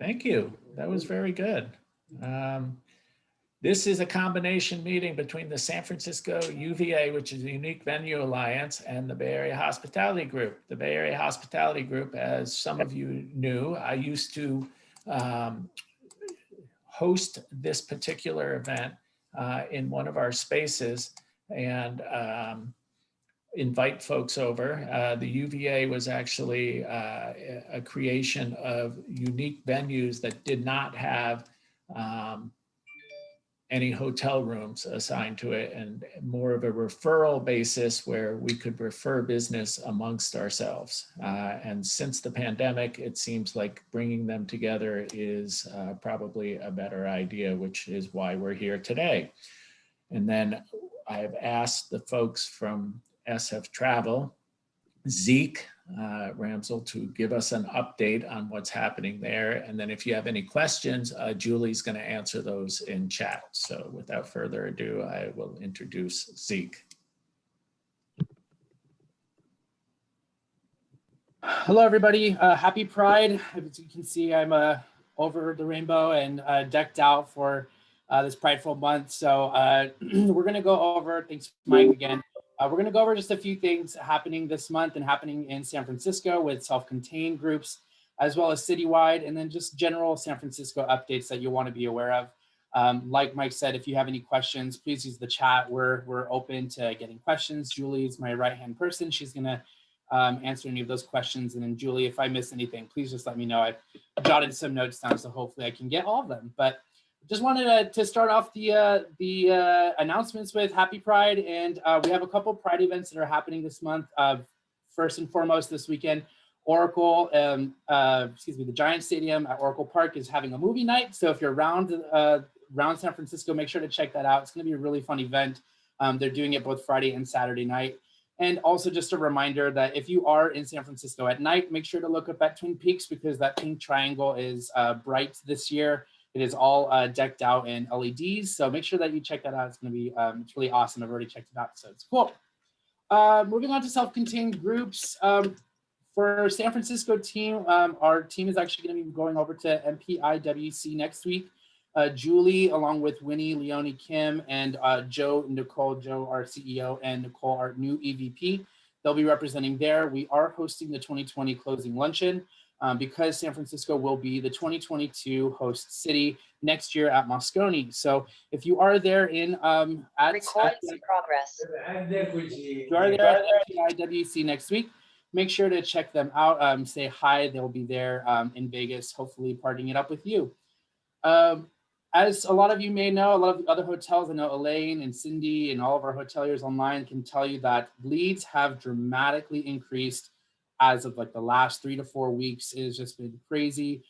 Thank you. That was very good. This is a combination meeting between the San Francisco UVA, which is a Unique Venue Alliance, and the Bay Area Hospitality Group. The Bay Area Hospitality Group, as some of you knew, I used to host this particular event in one of our spaces and invite folks over. The UVA was actually a creation of unique venues that did not have any hotel rooms assigned to it, and more of a referral basis where we could refer business amongst ourselves. And since the pandemic, it seems like bringing them together is probably a better idea, which is why we're here today. And then I've asked the folks from SF Travel, Zeke Ramsel, to give us an update on what's happening there. And then if you have any questions, Julie's going to answer those in chat. So without further ado, I will introduce Zeke. Hello, everybody. Happy Pride. As you can see, I'm over the rainbow and decked out for this Prideful month. So we're going to go over, thanks Mike again, we're going to go over just a few things happening this month and happening in San Francisco with self-contained groups, as well as citywide, and then just general San Francisco updates that you'll want to be aware of. Like Mike said, if you have any questions, please use the chat. We're open to getting questions. Julie is my right-hand person. She's going to answer any of those questions. And then Julie, if I miss anything, please just let me know. I've jotted some notes down, so hopefully I can get all of them. But just wanted to start off the announcements with Happy Pride, and we have a couple Pride events that are happening this month. First and foremost, this weekend, Oracle, the Giant Stadium at Oracle Park is having a movie night. So if you're around San Francisco, make sure to check that out. It's going to be a really fun event. They're doing it both Friday and Saturday night. And also just a reminder that if you are in San Francisco at night, make sure to look up at Twin Peaks, because that pink triangle is bright this year. It is all decked out in LEDs, so make sure that you check that out. It's going to be it's really awesome. I've already checked it out, so it's cool. Moving on to self-contained groups. For San Francisco team, our team is actually going to be going over to MPIWC next week. Julie, along with Winnie, Leonie, Kim, and Joe, our CEO, and Nicole, our new EVP. They'll be representing there. We are hosting the 2020 closing luncheon. Because San Francisco will be the 2022 host city next year at Moscone. So if you are there in progress. If you are there at MPIWC next week, make sure to check them out. Say hi. They'll be there in Vegas, hopefully partying it up with you. As a lot of you may know, a lot of the other hotels, I know Elaine and Cindy and all of our hoteliers online can tell you that leads have dramatically increased as of like the last 3 to 4 weeks. It has just been crazy.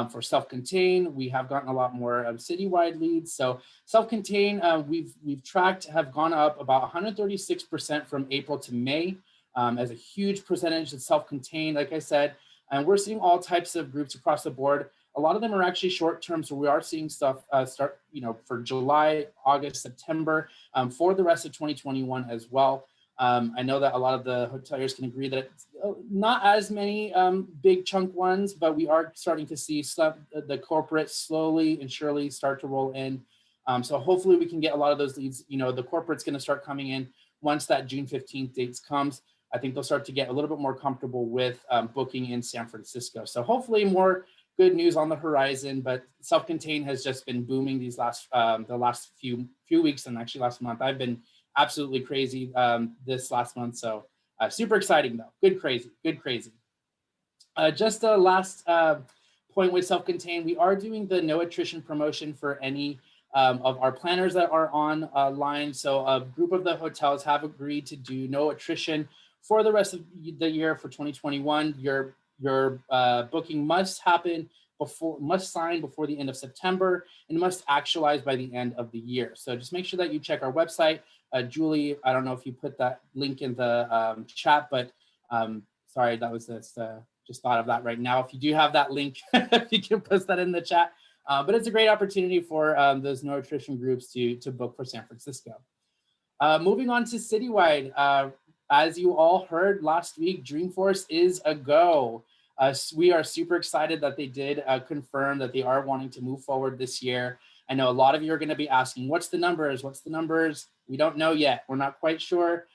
For self-contained, we have gotten a lot more citywide leads. So self-contained, we've tracked have gone up about 136% from April to May, as a huge percentage of self-contained, like I said. And we're seeing all types of groups across the board. A lot of them are actually short-term, so we are seeing stuff start, for July, August, September, for the rest of 2021 as well. I know that a lot of the hoteliers can agree that it's not as many big chunk ones, but we are starting to see stuff, the corporate slowly and surely start to roll in. So hopefully we can get a lot of those leads. The corporate's going to start coming in once that June 15th date comes. I think they'll start to get a little bit more comfortable with booking in San Francisco. So hopefully more good news on the horizon, but self-contained has just been booming these the last few weeks, and actually last month. I've been absolutely crazy this last month. So super exciting though. Good crazy. Just a last point with self-contained, we are doing the no attrition promotion for any of our planners that are online. So a group of the hotels have agreed to do no attrition for the rest of the year for 2021. Your booking must sign before the end of September and must actualize by the end of the year. So just make sure that you check our website. Julie, I don't know if you put that link in the chat, but sorry, that was just thought of that right now. If you do have that link, if you can post that in the chat. But it's a great opportunity for those no attrition groups to book for San Francisco. Moving on to citywide, as you all heard last week, Dreamforce is a go. We are super excited that they did confirm that they are wanting to move forward this year. I know a lot of you are going to be asking, what's the numbers? What's the numbers? We don't know yet. We're not quite sure.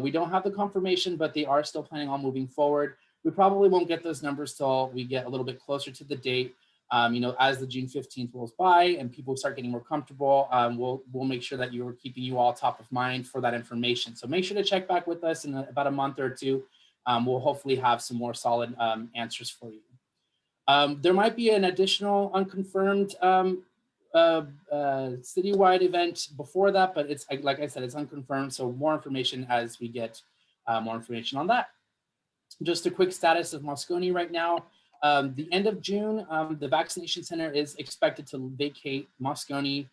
We don't have the confirmation, but they are still planning on moving forward. We probably won't get those numbers till we get a little bit closer to the date. You know, as the June 15th rolls by and people start getting more comfortable, we'll make sure that we're keeping you all top of mind for that information. So make sure to check back with us in about a month or two. We'll hopefully have some more solid answers for you. There might be an additional unconfirmed citywide event before that, but it's like I said, it's unconfirmed. So more information as we get more information on that. Just a quick status of Moscone right now. The end of June, the vaccination center is expected to vacate Moscone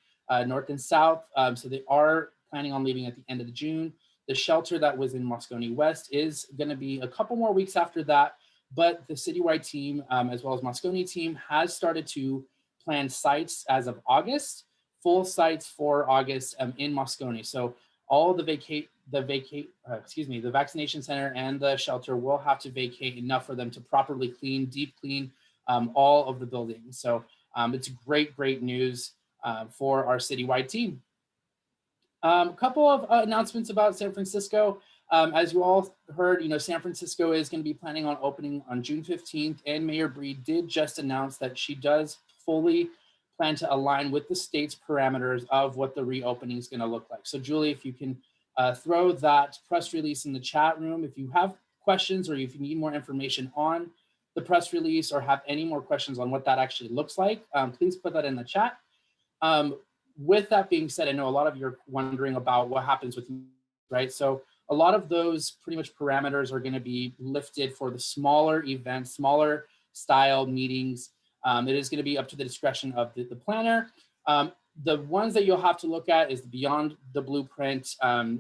north and south. So they are planning on leaving at the end of June. The shelter that was in Moscone West is going to be a couple more weeks after that, but the citywide team, as well as Moscone team, has started to plan sites as of August, full sites for August in Moscone. So all the vaccination center and the shelter will have to vacate enough for them to properly clean, deep clean all of the buildings. So it's great news for our citywide team. A couple of announcements about San Francisco. As you all heard, you know, San Francisco is going to be planning on opening on June 15th, and Mayor Breed did just announce that she does fully plan to align with the state's parameters of what the reopening is going to look like. So Julie, if you can throw that press release in the chat room. If you have questions or if you need more information on the press release or have any more questions on what that actually looks like, please put that in the chat. With that being said, I know a lot of you are wondering about what happens with, right? So a lot of those pretty much parameters are going to be lifted for the smaller events, smaller style meetings. It is going to be up to the discretion of the planner. The ones that you'll have to look at is the Beyond the Blueprint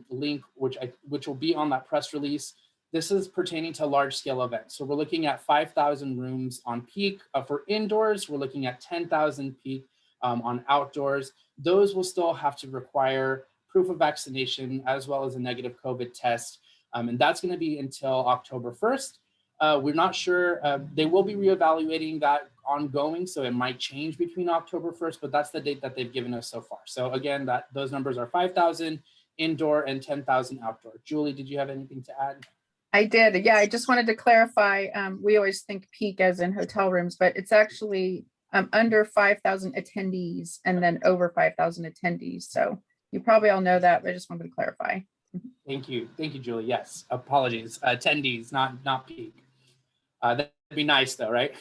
link, which will be on that press release. This is pertaining to large scale events. So we're looking at 5,000 rooms on peak for indoors. We're looking at 10,000 peak on outdoors. Those will still have to require proof of vaccination as well as a negative COVID test. And that's going to be until October 1st. We're not sure. They will be reevaluating that ongoing, so it might change between October 1st, but that's the date that they've given us so far. So again, those numbers are 5,000 indoor and 10,000 outdoor. Julie, did you have anything to add? I did. Yeah, I just wanted to clarify. We always think peak as in hotel rooms, but it's actually under 5,000 attendees and then over 5,000 attendees. So you probably all know that, but I just wanted to clarify. Thank you, Julie. Yes, apologies. Attendees, not peak. That'd be nice though, right?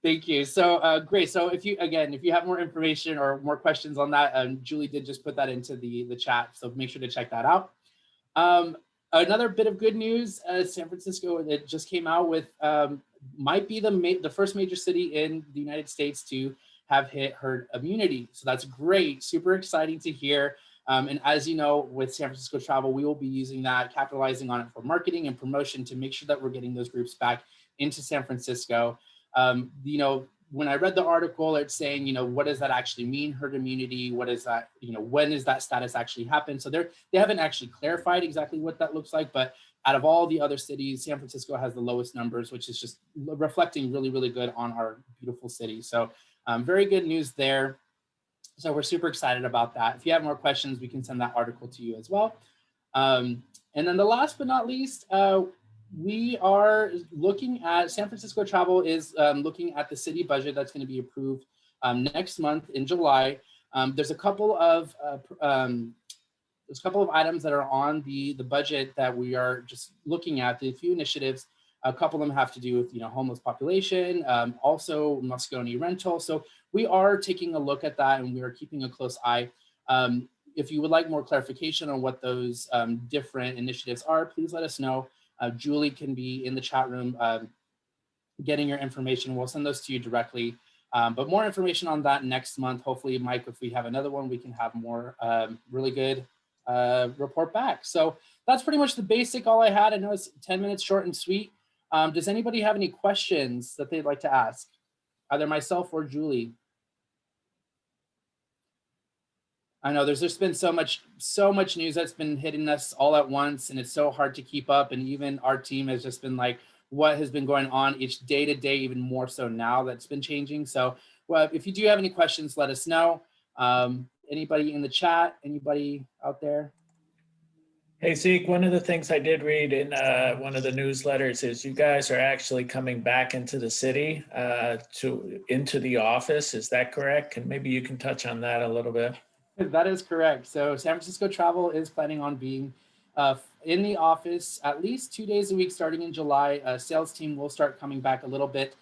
Thank you. So great. So if you have more information or more questions on that, Julie did just put that into the chat. So make sure to check that out. Another bit of good news, San Francisco, it just came out with, might be the first major city in the United States to have hit herd immunity. So that's great, super exciting to hear. And as you know, with San Francisco Travel, we will be using that, capitalizing on it for marketing and promotion to make sure that we're getting those groups back into San Francisco. You know, when I read the article, it's saying, you know, what does that actually mean, herd immunity? What is that, you know, when does that status actually happen? So they haven't actually clarified exactly what that looks like, but out of all the other cities, San Francisco has the lowest numbers, which is just reflecting really, really good on our beautiful city. So very good news there. So we're super excited about that. If you have more questions, we can send that article to you as well. And then the last but not least, we are looking at, San Francisco Travel is looking at the city budget that's going to be approved next month in July. There's a couple of items that are on the budget that we are just looking at, the few initiatives. A couple of them have to do with, you know, homeless population, also Moscone rental. So we are taking a look at that and we are keeping a close eye. If you would like more clarification on what those different initiatives are, please let us know. Julie can be in the chat room getting your information. We'll send those to you directly. But more information on that next month. Hopefully, Mike, if we have another one, we can have more really good report back. So that's pretty much the basic all I had. I know it's 10 minutes short and sweet. Does anybody have any questions that they'd like to ask? Either myself or Julie. I know there's just been so much news that's been hitting us all at once, and it's so hard to keep up. And even our team has just been like what has been going on each day to day, even more so now that's been changing. So well, if you do have any questions, let us know. Anybody in the chat, anybody out there? Hey, Zeke, one of the things I did read in one of the newsletters is you guys are actually coming back into the city, into the office. Is that correct? And maybe you can touch on that a little bit. That is correct. So San Francisco Travel is planning on being in the office at least 2 days a week starting in July. Sales team will start coming back a little bit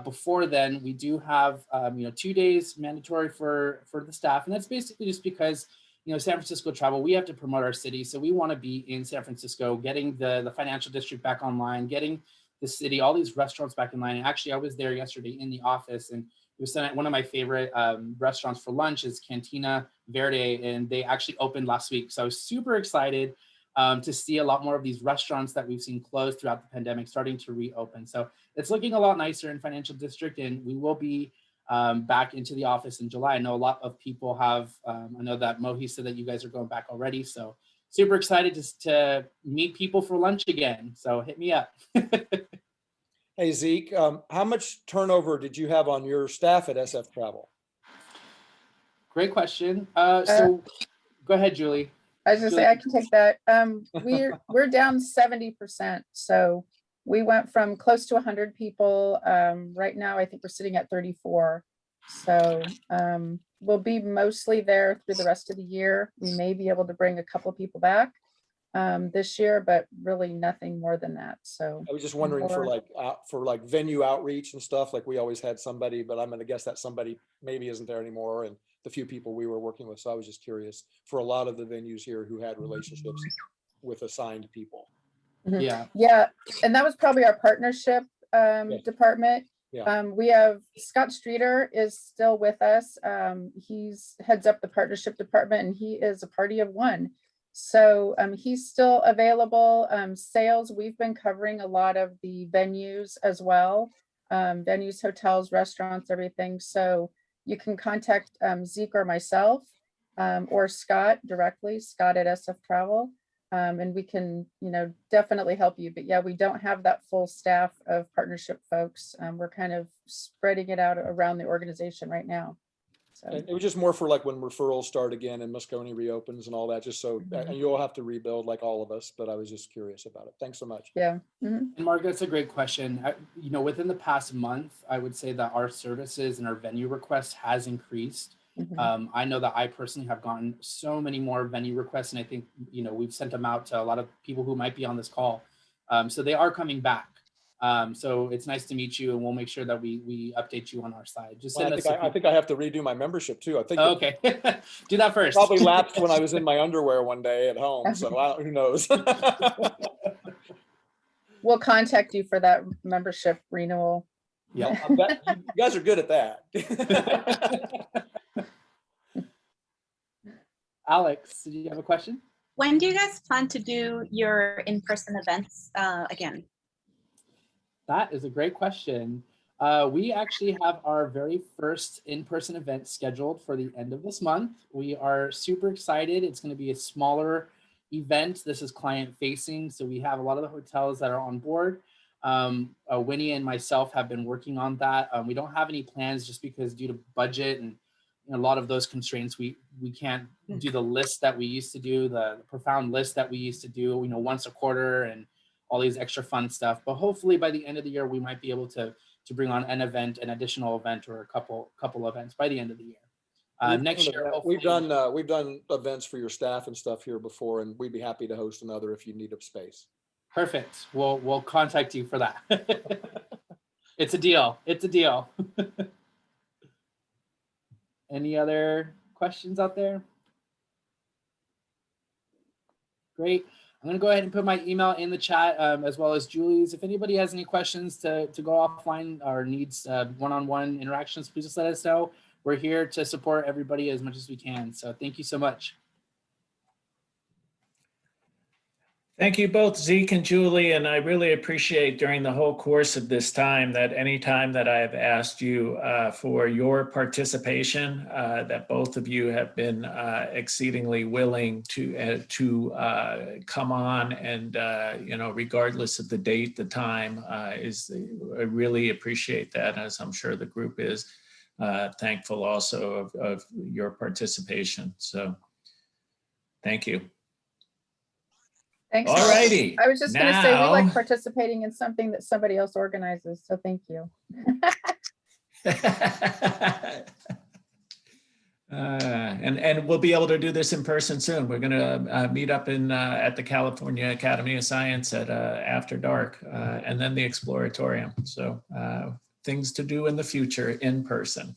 before then. We do have 2 days mandatory for the staff, and that's basically just because San Francisco Travel, we have to promote our city, so we want to be in San Francisco, getting the financial district back online, getting the city, all these restaurants back in line. And actually, I was there yesterday in the office, and it was one of my favorite restaurants for lunch is Cantina Verde, and they actually opened last week. So I was super excited to see a lot more of these restaurants that we've seen closed throughout the pandemic starting to reopen. So it's looking a lot nicer in Financial District, and we will be back into the office in July. I know a lot of people have, I know that Mohi said that you guys are going back already. So super excited to meet people for lunch again. So hit me up. Hey, Zeke, how much turnover did you have on your staff at SF Travel? Great question. So go ahead, Julie. I was gonna say, I can take that. We're down 70%. So we went from close to 100 people. Right now, I think we're sitting at 34. So we'll be mostly there through the rest of the year. We may be able to bring a couple people back this year, but really nothing more than that. So I was just wondering for like venue outreach and stuff, like we always had somebody, but I'm going to guess that somebody maybe isn't there anymore. And the few people we were working with. So I was just curious for a lot of the venues here who had relationships with assigned people. Yeah. Yeah. And that was probably our partnership department. Yeah. We have Scott Streeter is still with us. He's heads up the partnership department, and he is a party of one. So he's still available. Sales, we've been covering a lot of the venues as well. Venues, hotels, restaurants, everything. So you can contact Zeke or myself or Scott directly, Scott at SF Travel. And we can, definitely help you. But yeah, we don't have that full staff of partnership folks. We're kind of spreading it out around the organization right now. So And it was just more for like when referrals start again and Moscone reopens and all that, just so, and you'll have to rebuild like all of us, but I was just curious about it. Thanks so much. yeah. And Mark, that's a great question. Within the past month, I would say that our services and our venue requests has increased. I know that I personally have gotten so many more venue requests, and I think, we've sent them out to a lot of people who might be on this call. So they are coming back. So it's nice to meet you, and we'll make sure that we update you on our side. Just Well, I think I have to redo my membership too. I think okay. Do that first. Probably lapsed when I was in my underwear one day at home. So who knows? We'll contact you for that membership renewal. Yeah. You guys are good at that. Alex, did you have a question? When do you guys plan to do your in-person events again? That is a great question. We actually have our very first in-person event scheduled for the end of this month. We are super excited. It's going to be a smaller event. This is client facing. So we have a lot of the hotels that are on board. Winnie and myself have been working on that. We don't have any plans just because due to budget and a lot of those constraints, we can't do the list that we used to do, the profound list that we used to do, once a quarter and all these extra fun stuff. But hopefully by the end of the year, we might be able to bring on an additional event or a couple events by the end of the year. Next year, we've done events for your staff and stuff here before, and we'd be happy to host another if you need a space. Perfect. We'll contact you for that. It's a deal. It's a deal. Any other questions out there? Great. I'm going to go ahead and put my email in the chat as well as Julie's. If anybody has any questions to go offline or needs one-on-one interactions, please just let us know. We're here to support everybody as much as we can. So thank you so much. Thank you both, Zeke and Julie, and I really appreciate during the whole course of this time that any time that I have asked you for your participation, that both of you have been exceedingly willing to come on, and regardless of the date, the time, I really appreciate that, as I'm sure the group is thankful also of your participation. So, thank you. Thanks. All righty. I was just going to say, we Now- like participating in something that somebody else organizes. So thank you. And we'll be able to do this in person soon. We're going to meet up at the California Academy of Science at after dark, and then the Exploratorium. So things to do in the future in person.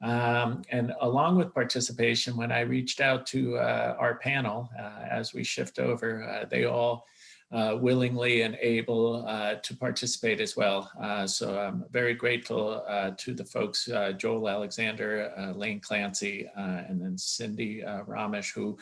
And along with participation, when I reached out to our panel, as we shift over, they all willingly and able to participate as well. So I'm very grateful to the folks, Joel Alexander, Lane Clancy, and then Cindy Ramesh, who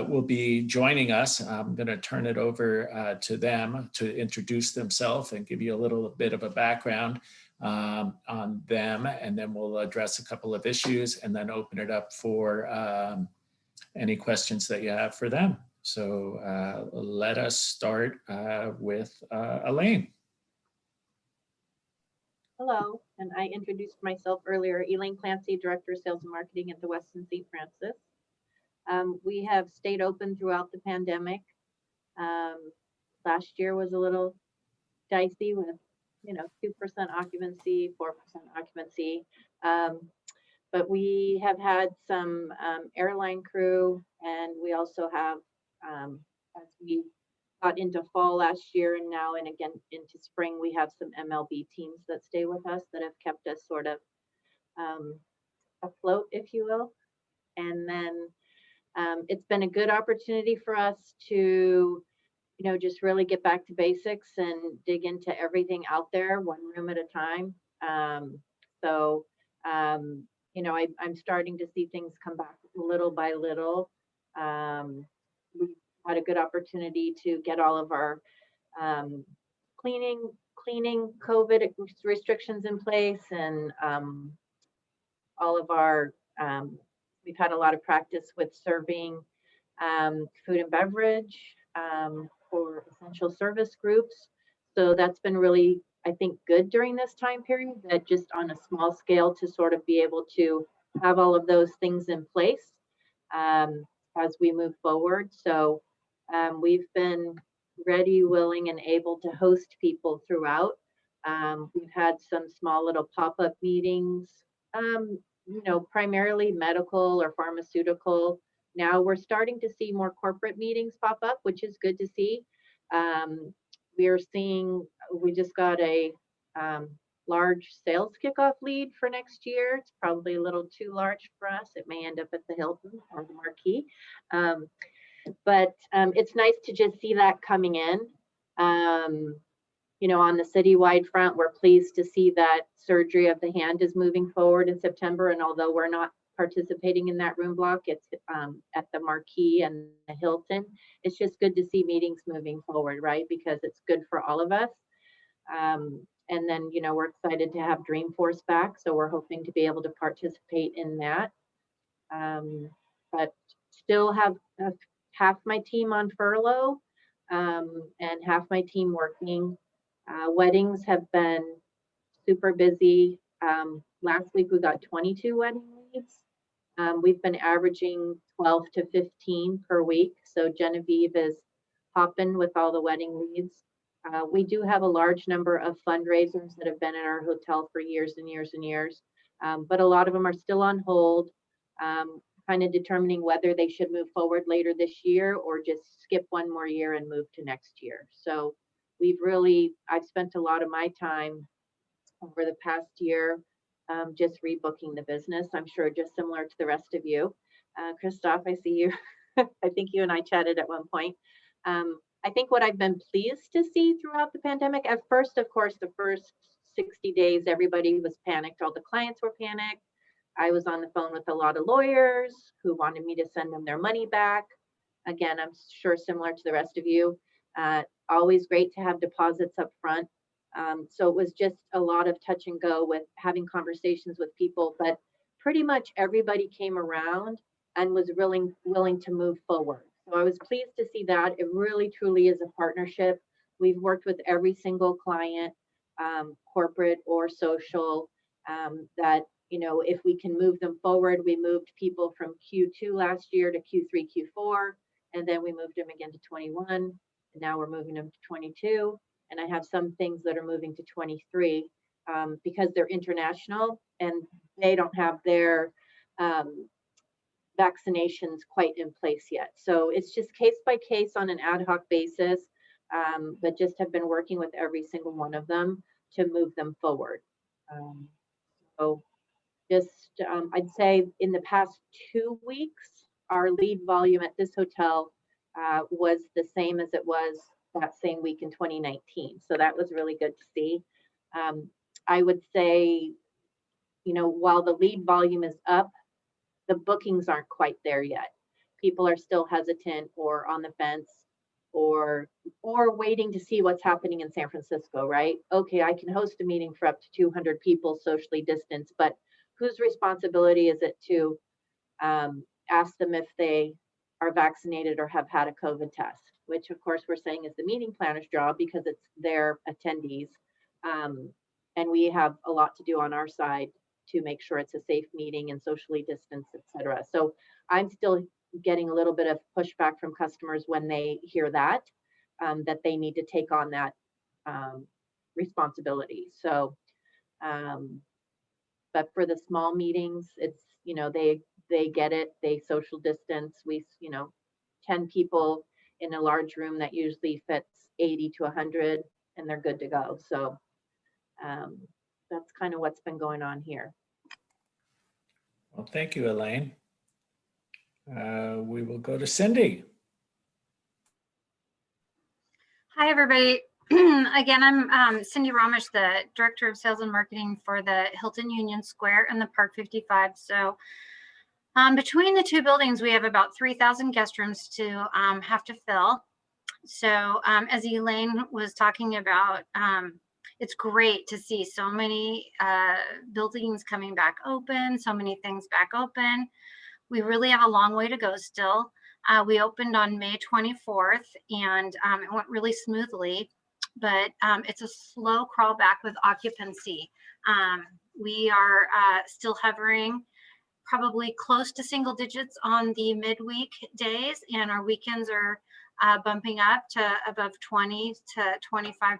will be joining us. I'm going to turn it over to them to introduce themselves and give you a little bit of a background on them, and then we'll address a couple of issues and then open it up for any questions that you have for them. So let us start with Elaine. Hello, and I introduced myself earlier, Elaine Clancy, Director of Sales and Marketing at the Westin St. Francis. We have stayed open throughout the pandemic. Last year was a little dicey with 2% occupancy, 4% occupancy. But we have had some airline crew, and we also have, as we got into fall last year and now and again into spring, we have some MLB teams that stay with us that have kept us sort of afloat, if you will. And then it's been a good opportunity for us to just really get back to basics and dig into everything out there, one room at a time. I'm starting to see things come back little by little. We've had a good opportunity to get all of our cleaning COVID restrictions in place, and all of our, we've had a lot of practice with serving food and beverage for essential service groups. So that's been really, I think, good during this time period, that just on a small scale to sort of be able to have all of those things in place as we move forward. So we've been ready, willing, and able to host people throughout. We've had some small little pop-up meetings, primarily medical or pharmaceutical. Now we're starting to see more corporate meetings pop up, which is good to see. We just got a large sales kickoff lead for next year. It's probably a little too large for us. It may end up at the Hilton or the Marquis. But it's nice to just see that coming in. On the citywide front, we're pleased to see that surgery of the hand is moving forward in September. And although we're not participating in that room block, it's at the Marquis and the Hilton. It's just good to see meetings moving forward, right? Because it's good for all of us. And then, we're excited to have Dreamforce back. So we're hoping to be able to participate in that. But still have half my team on furlough and half my team working. Weddings have been super busy. Last week we got 22 wedding leads. We've been averaging 12 to 15 per week. So Genevieve is hopping with all the wedding leads. We do have a large number of fundraisers that have been in our hotel for years and years and years. But a lot of them are still on hold, kind of determining whether they should move forward later this year or just skip one more year and move to next year. So I've spent a lot of my time over the past year just rebooking the business. I'm sure just similar to the rest of you. Christoph, I see you. I think you and I chatted at one point. I think what I've been pleased to see throughout the pandemic, at first, of course, the first 60 days, everybody was panicked. All the clients were panicked. I was on the phone with a lot of lawyers who wanted me to send them their money back. Again, I'm sure similar to the rest of you. Always great to have deposits up front. So it was just a lot of touch and go with having conversations with people, but pretty much everybody came around and was willing to move forward. So I was pleased to see that. It really truly is a partnership. We've worked with every single client, corporate or social, that, you know, if we can move them forward. We moved people from Q2 last year to Q3, Q4, and then we moved them again to 21, and now we're moving them to 22. And I have some things that are moving to 23 because they're international and they don't have their vaccinations quite in place yet. So it's just case by case on an ad hoc basis, but just have been working with every single one of them to move them forward. So just, I'd say in the past 2 weeks, our lead volume at this hotel was the same as it was that same week in 2019. So that was really good to see. I would say, you know, while the lead volume is up, the bookings aren't quite there yet. People are still hesitant or on the fence or waiting to see what's happening in San Francisco, right? Okay, I can host a meeting for up to 200 people socially distanced, but whose responsibility is it to ask them if they are vaccinated or have had a COVID test, which of course we're saying is the meeting planner's job because it's their attendees. And we have a lot to do on our side to make sure it's a safe meeting and socially distanced, et cetera. So I'm still getting a little bit of pushback from customers when they hear that, that they need to take on that responsibility. So, but for the small meetings, it's, you know, they get it, they social distance. We, you know, 10 people in a large room that usually fits 80 to 100 and they're good to go. So that's kind of what's been going on here. Well, thank you, Elaine. We will go to Cindy. Hi, everybody. Again, I'm Cindy Ramesh, the Director of Sales and Marketing for the Hilton Union Square and the Park 55. So between the two buildings, we have about 3,000 guest rooms to have to fill. So as Elaine was talking about, it's great to see so many buildings coming back open, so many things back open. We really have a long way to go still. We opened on May 24th and it went really smoothly, but it's a slow crawl back with occupancy. We are still hovering probably close to single digits on the midweek days, and our weekends are bumping up to above 20 to 25%.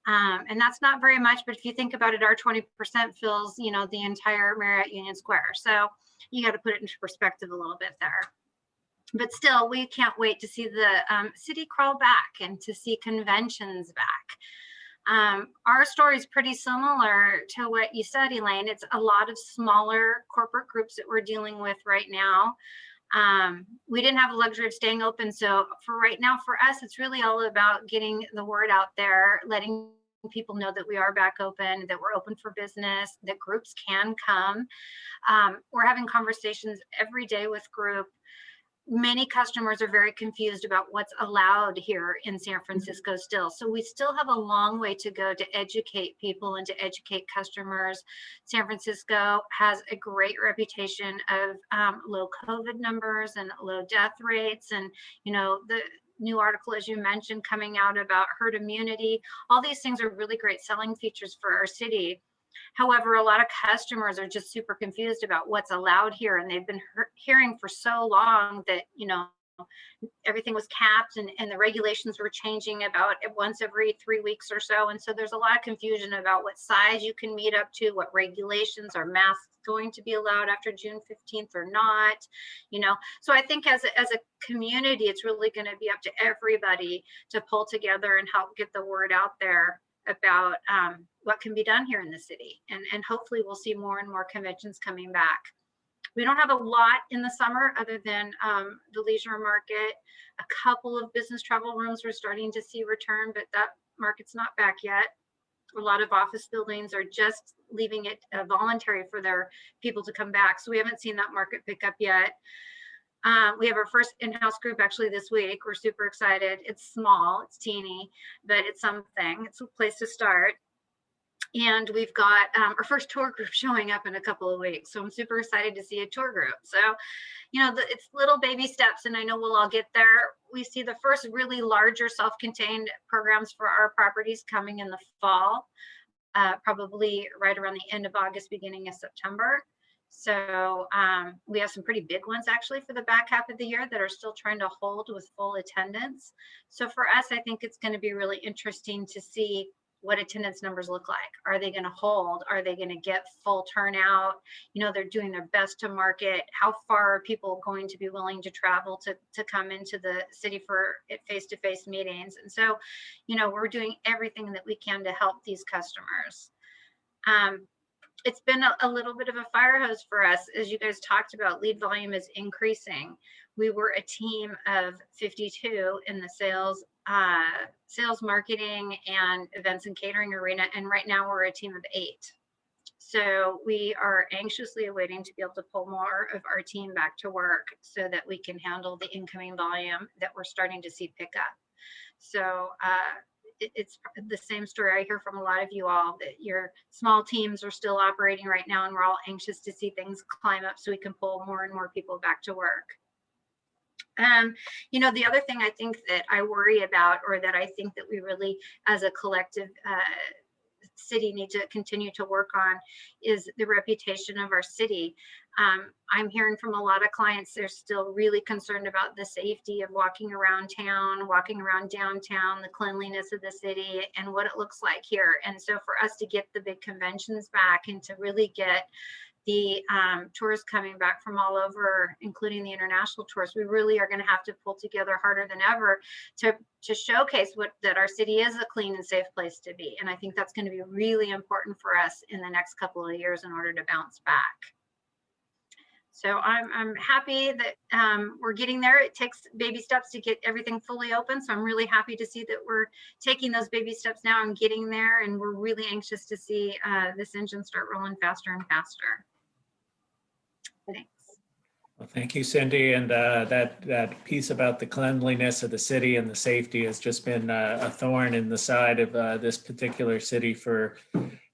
And that's not very much, but if you think about it, our 20% fills, you know, the entire Marriott Union Square. So you got to put it into perspective a little bit there. But still, we can't wait to see the city crawl back and to see conventions back. Our story is pretty similar to what you said, Elaine. It's a lot of smaller corporate groups that we're dealing with right now. We didn't have the luxury of staying open. So for right now, for us, it's really all about getting the word out there, letting people know that we are back open, that we're open for business, that groups can come. We're having conversations every day with group. Many customers are very confused about what's allowed here in San Francisco still. So we still have a long way to go to educate people and to educate customers. San Francisco has a great reputation of low COVID numbers and low death rates. And, you know, the new article, as you mentioned, coming out about herd immunity, all these things are really great selling features for our city. However, a lot of customers are just super confused about what's allowed here. And they've been hearing for so long that, you know, everything was capped and the regulations were changing about once every 3 weeks or so. And so there's a lot of confusion about what size you can meet up to, what regulations, are masks going to be allowed after June 15th or not, you know. So I think as a community, it's really going to be up to everybody to pull together and help get the word out there about what can be done here in the city. And hopefully we'll see more and more conventions coming back. We don't have a lot in the summer other than the leisure market. A couple of business travel rooms we're starting to see return, but that market's not back yet. A lot of office buildings are just leaving it voluntary for their people to come back. So we haven't seen that market pick up yet. We have our first in-house group actually this week. We're super excited. It's small, it's teeny, but it's something. It's a place to start. And we've got our first tour group showing up in a couple of weeks. So I'm super excited to see a tour group. So, you know, it's little baby steps, and I know we'll all get there. We see the first really larger self-contained programs for our properties coming in the fall, probably right around the end of August, beginning of September. So we have some pretty big ones actually for the back half of the year that are still trying to hold with full attendance. So for us, I think it's going to be really interesting to see what attendance numbers look like. Are they going to hold? Are they going to get full turnout? You know, they're doing their best to market. How far are people going to be willing to travel to come into the city for face-to-face meetings? And so, you know, we're doing everything that we can to help these customers. It's been a little bit of a fire hose for us. As you guys talked about, lead volume is increasing. We were a team of 52 in the sales, marketing, and events and catering arena. And right now we're a team of 8. So we are anxiously awaiting to be able to pull more of our team back to work so that we can handle the incoming volume that we're starting to see pick up. So it's the same story I hear from a lot of you all, that your small teams are still operating right now, and we're all anxious to see things climb up so we can pull more and more people back to work. You know, the other thing I think that I worry about, or that I think that we really as a collective city need to continue to work on, is the reputation of our city. I'm hearing from a lot of clients, they're still really concerned about the safety of walking around town, walking around downtown, the cleanliness of the city, and what it looks like here. And so for us to get the big conventions back and to really get the tours coming back from all over, including the international tours, we really are going to have to pull together harder than ever to showcase that our city is a clean and safe place to be. And I think that's going to be really important for us in the next couple of years in order to bounce back. So I'm happy that we're getting there. It takes baby steps to get everything fully open. So I'm really happy to see that we're taking those baby steps now and getting there. And we're really anxious to see this engine start rolling faster and faster. Thanks. Well, thank you, Cindy. And that piece about the cleanliness of the city and the safety has just been a thorn in the side of this particular city for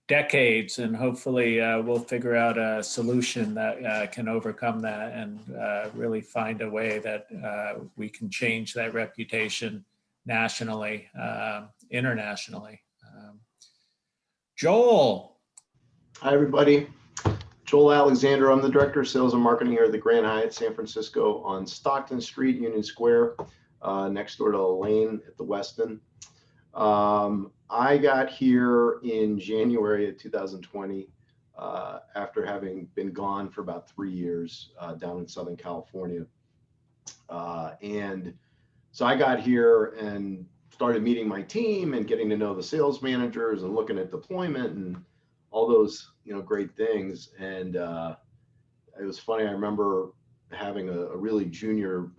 decades, and hopefully we'll figure out a solution that can overcome that and really find a way that we can change that reputation nationally, internationally. Joel. Hi, everybody. Joel Alexander. I'm the Director of Sales and Marketing here at the Grand Hyatt San Francisco on Stockton Street, Union Square, next door to Lane at the Westin. I got here in January of 2020 after having been gone for about 3 years down in Southern California. And so I got here and started meeting my team and getting to know the sales managers and looking at deployment and all those, you know, great things. And it was funny. I remember having a really junior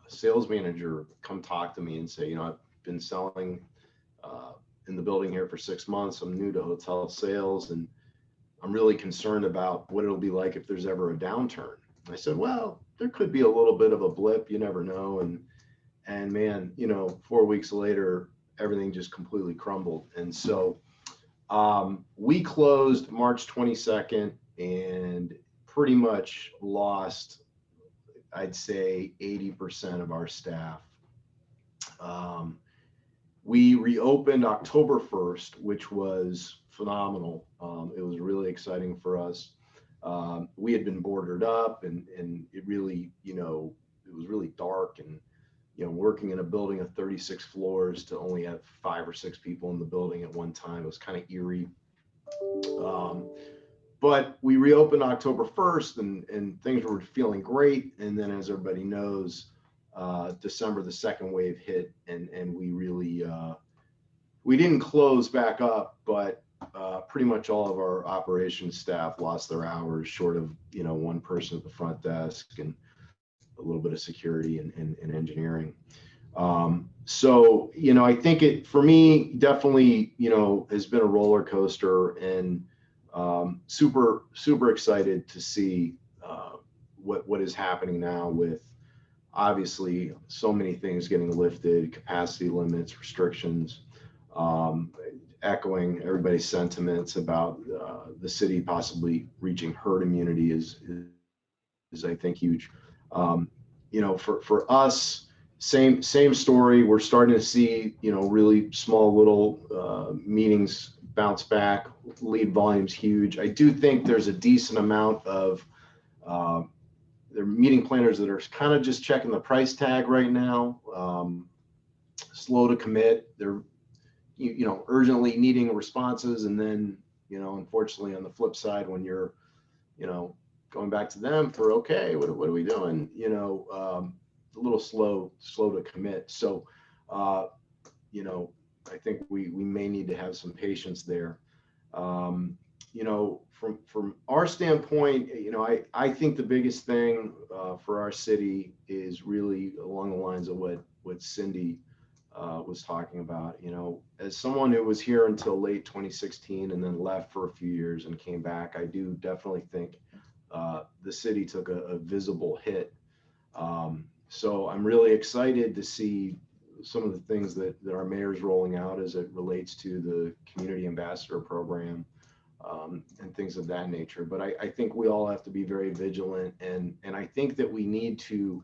sales manager come talk to me and say, you know, I've been selling in the building here for 6 months. I'm new to hotel sales, and I'm really concerned about what it'll be like if there's ever a downturn. And I said, well, there could be a little bit of a blip. You never know. And man, you know, 4 weeks later, everything just completely crumbled. And so we closed March 22nd and pretty much lost, I'd say, 80% of our staff. We reopened October 1st, which was phenomenal. It was really exciting for us. We had been boarded up, and it really, you know, it was really dark, and, you know, working in a building of 36 floors to only have 5 or 6 people in the building at one time, it was kind of eerie. But we reopened October 1st, and things were feeling great. And then, as everybody knows, December, the second wave hit, and we really, we didn't close back up, but pretty much all of our operations staff lost their hours, short of, you know, one person at the front desk and a little bit of security and engineering. So, you know, I think it, for me, definitely, you know, has been a roller coaster, and super excited to see what is happening now with obviously so many things getting lifted, capacity limits, restrictions, echoing everybody's sentiments about the city possibly reaching herd immunity is I think huge. You know, for us, same story. We're starting to see, you know, really small little meetings bounce back. Lead volume's huge. I do think there's a decent amount of there are meeting planners that are kind of just checking the price tag right now, slow to commit. They're you know, urgently needing responses, and then, you know, unfortunately on the flip side, when you're, you know, going back to them for, okay, what are we doing? You know, a little slow to commit. So, you know, I think we may need to have some patience there. You know, from our standpoint, you know, I think the biggest thing for our city is really along the lines of what Cindy was talking about. You know, as someone who was here until late 2016 and then left for a few years and came back, I do definitely think the city took a visible hit. So I'm really excited to see some of the things that our mayor's rolling out as it relates to the community ambassador program, and things of that nature. But I think we all have to be very vigilant, and I think that we need to,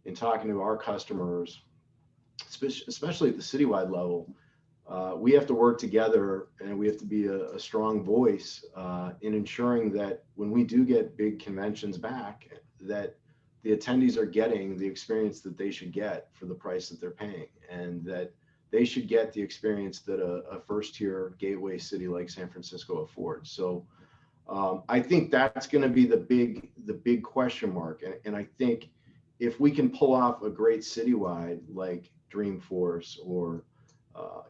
in talking to our customers, especially at the citywide level, we have to work together, and we have to be a strong voice in ensuring that when we do get big conventions back, that the attendees are getting the experience that they should get for the price that they're paying, and that they should get the experience that a first-tier gateway city like San Francisco affords. So I think that's going to be the big question mark, and I think if we can pull off a great citywide like Dreamforce or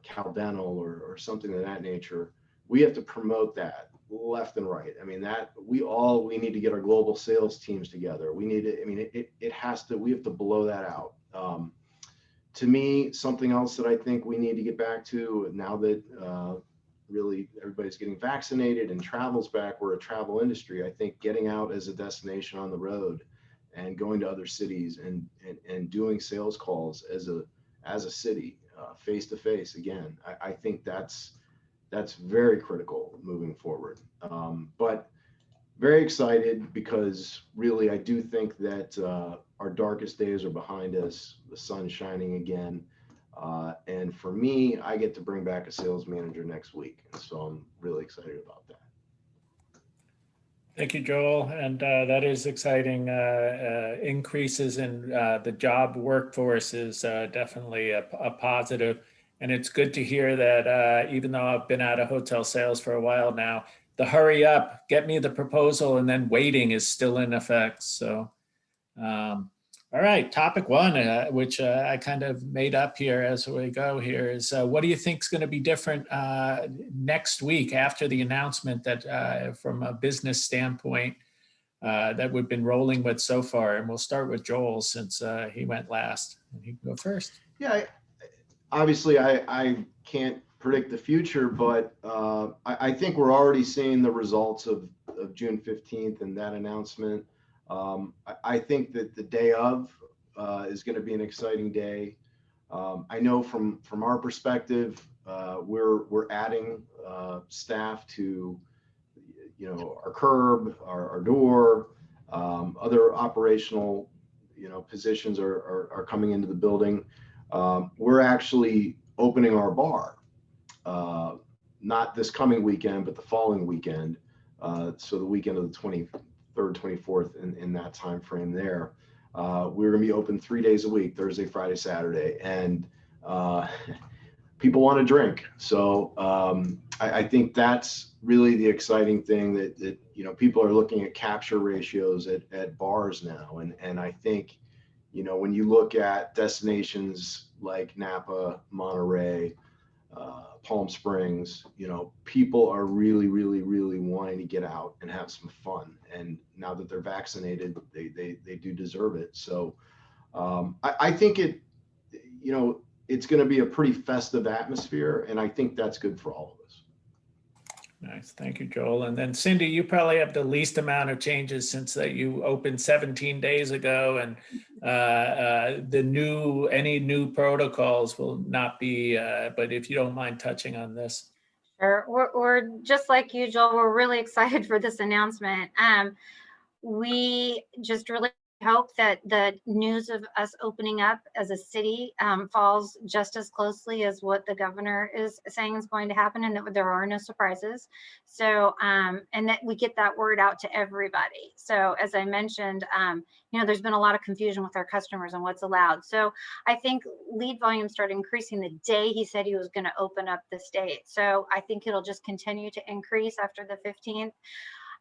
Cal Dental or something of that nature, we have to promote that left and right. I mean, that we need to get our global sales teams together. We need to, I mean, it has to, we have to blow that out. To me, something else that I think we need to get back to now that really everybody's getting vaccinated and travel's back, we're a travel industry. I think getting out as a destination on the road and going to other cities and doing sales calls as a city, face to face again, I think that's very critical moving forward. But very excited because really I do think that our darkest days are behind us. The sun's shining again. And for me, I get to bring back a sales manager next week. And so I'm really excited about that. Thank you, Joel. And that is exciting. Increases in the job workforce is definitely a positive. And it's good to hear that even though I've been out of hotel sales for a while now, the hurry up, get me the proposal, and then waiting is still in effect. So, all right, topic one, which I kind of made up here as we go here, is what do you think is going to be different next week after the announcement that from a business standpoint that we've been rolling with so far? And we'll start with Joel since he went last. He can go first. Yeah, obviously I can't predict the future, but I think we're already seeing the results of June 15th and that announcement. I think that the day of is going to be an exciting day. I know from our perspective, we're adding staff to, you know, our curb, our door, other operational, you know, positions are coming into the building. We're actually opening our bar, not this coming weekend, but the following weekend. So the weekend of the 23rd, 24th, in that time frame there. We're going to be open 3 days a week, Thursday, Friday, Saturday, and people want to drink. So I think that's really the exciting thing that you know, people are looking at capture ratios at bars now, and I think, you know, when you look at destinations like Napa, Monterey, Palm Springs, you know, people are really wanting to get out and have some fun. And now that they're vaccinated, they do deserve it. So I think it, you know, it's going to be a pretty festive atmosphere, and I think that's good for all of us. Nice. Thank you, Joel. And then Cindy, you probably have the least amount of changes since that you opened 17 days ago, and any new protocols will not be, but if you don't mind touching on this. Sure. We're just like you, Joel. We're really excited for this announcement. We just really hope that the news of us opening up as a city falls just as closely as what the governor is saying is going to happen, and that there are no surprises. So, and that we get that word out to everybody. So as I mentioned, there's been a lot of confusion with our customers on what's allowed. So I think lead volume started increasing the day he said he was going to open up the state. So I think it'll just continue to increase after the 15th.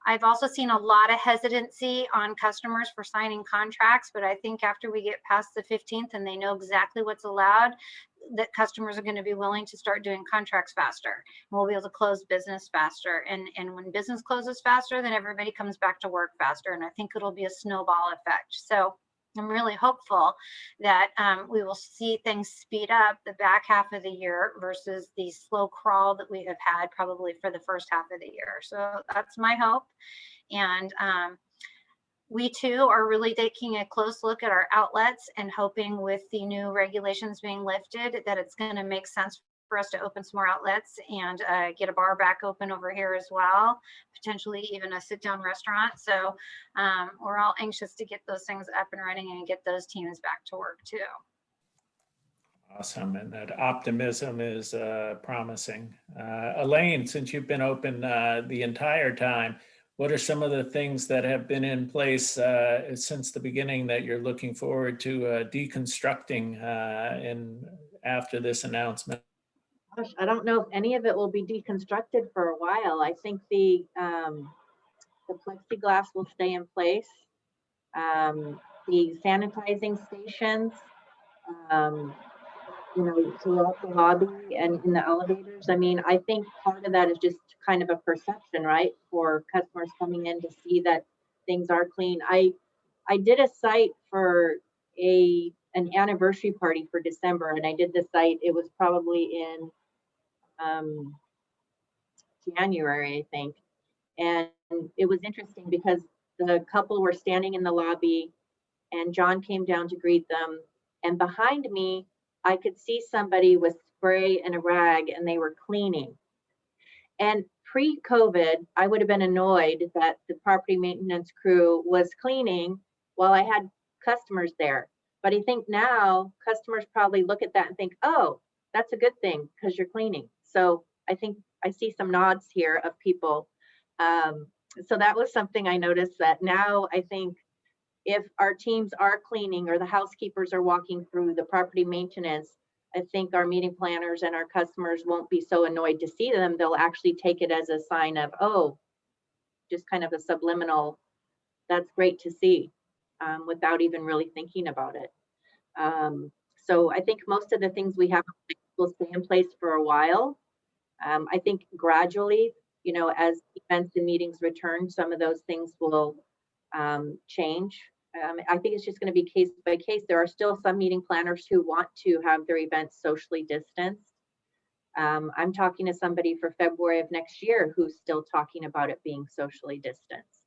I've also seen a lot of hesitancy on customers for signing contracts, but I think after we get past the 15th and they know exactly what's allowed, that customers are going to be willing to start doing contracts faster. And we'll be able to close business faster. And when business closes faster, then everybody comes back to work faster. And I think it'll be a snowball effect. So I'm really hopeful that we will see things speed up the back half of the year versus the slow crawl that we have had probably for the first half of the year. So that's my hope. And we too are really taking a close look at our outlets and hoping with the new regulations being lifted that it's going to make sense for us to open some more outlets and get a bar back open over here as well, potentially even a sit-down restaurant. So we're all anxious to get those things up and running and get those teams back to work too. Awesome, and that optimism is promising. Elaine, since you've been open the entire time, what are some of the things that have been in place since the beginning that you're looking forward to deconstructing after this announcement? Gosh, I don't know if any of it will be deconstructed for a while. I think the plexiglass will stay in place. The sanitizing stations, throughout the lobby and in the elevators. I mean, I think part of that is just kind of a perception, right? For customers coming in to see that things are clean. I did a site for an anniversary party for December, and I did the site, it was probably in January, I think. And it was interesting because the couple were standing in the lobby and John came down to greet them. And behind me, I could see somebody with spray and a rag and they were cleaning. And pre-COVID, I would have been annoyed that the property maintenance crew was cleaning while I had customers there. But I think now customers probably look at that and think, oh, that's a good thing because you're cleaning. So I think I see some nods here of people. So that was something I noticed, that now I think if our teams are cleaning or the housekeepers are walking through the property maintenance, I think our meeting planners and our customers won't be so annoyed to see them. They'll actually take it as a sign of, oh, just kind of a subliminal, that's great to see, without even really thinking about it. So I think most of the things we have will stay in place for a while. I think gradually, as events and meetings return, some of those things will change. I think it's just going to be case by case. There are still some meeting planners who want to have their events socially distanced. I'm talking to somebody for February of next year who's still talking about it being socially distanced.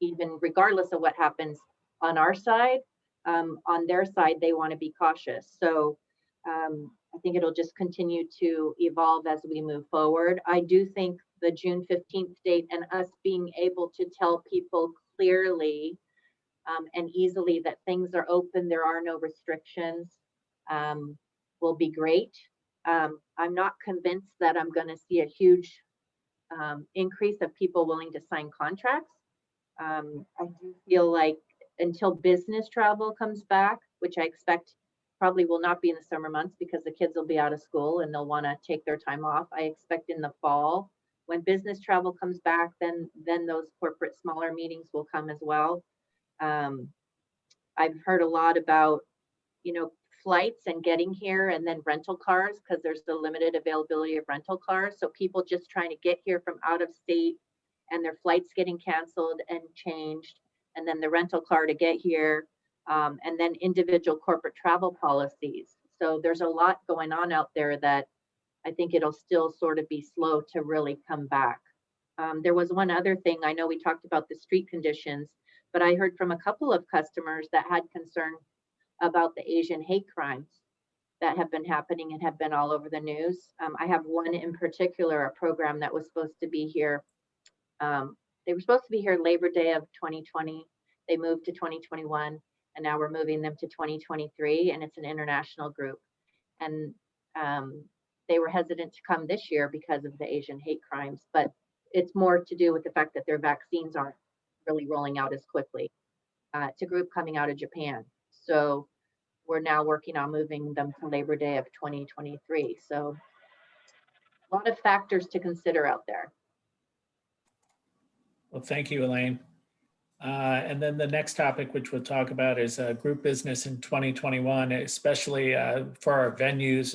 Even regardless of what happens on our side, on their side, they want to be cautious. So I think it'll just continue to evolve as we move forward. I do think the June 15th date and us being able to tell people clearly and easily that things are open, there are no restrictions, will be great. I'm not convinced that I'm going to see a huge increase of people willing to sign contracts. I do feel like until business travel comes back, which I expect probably will not be in the summer months because the kids will be out of school and they'll want to take their time off. I expect in the fall, when business travel comes back, then those corporate smaller meetings will come as well. I've heard a lot about, flights and getting here, and then rental cars, because there's the limited availability of rental cars. So people just trying to get here from out of state and their flights getting canceled and changed, and then the rental car to get here, and then individual corporate travel policies. So there's a lot going on out there that I think it'll still sort of be slow to really come back. There was one other thing. I know we talked about the street conditions, but I heard from a couple of customers that had concern about the Asian hate crimes that have been happening and have been all over the news. I have one in particular, a program that was supposed to be here. They were supposed to be here Labor Day of 2020. They moved to 2021, and now we're moving them to 2023, and it's an international group. And they were hesitant to come this year because of the Asian hate crimes, but it's more to do with the fact that their vaccines aren't really rolling out as quickly. It's a group coming out of Japan. So we're now working on moving them to Labor Day of 2023. So a lot of factors to consider out there. Well, thank you, Elaine. And then the next topic, which we'll talk about, is group business in 2021, especially for our venues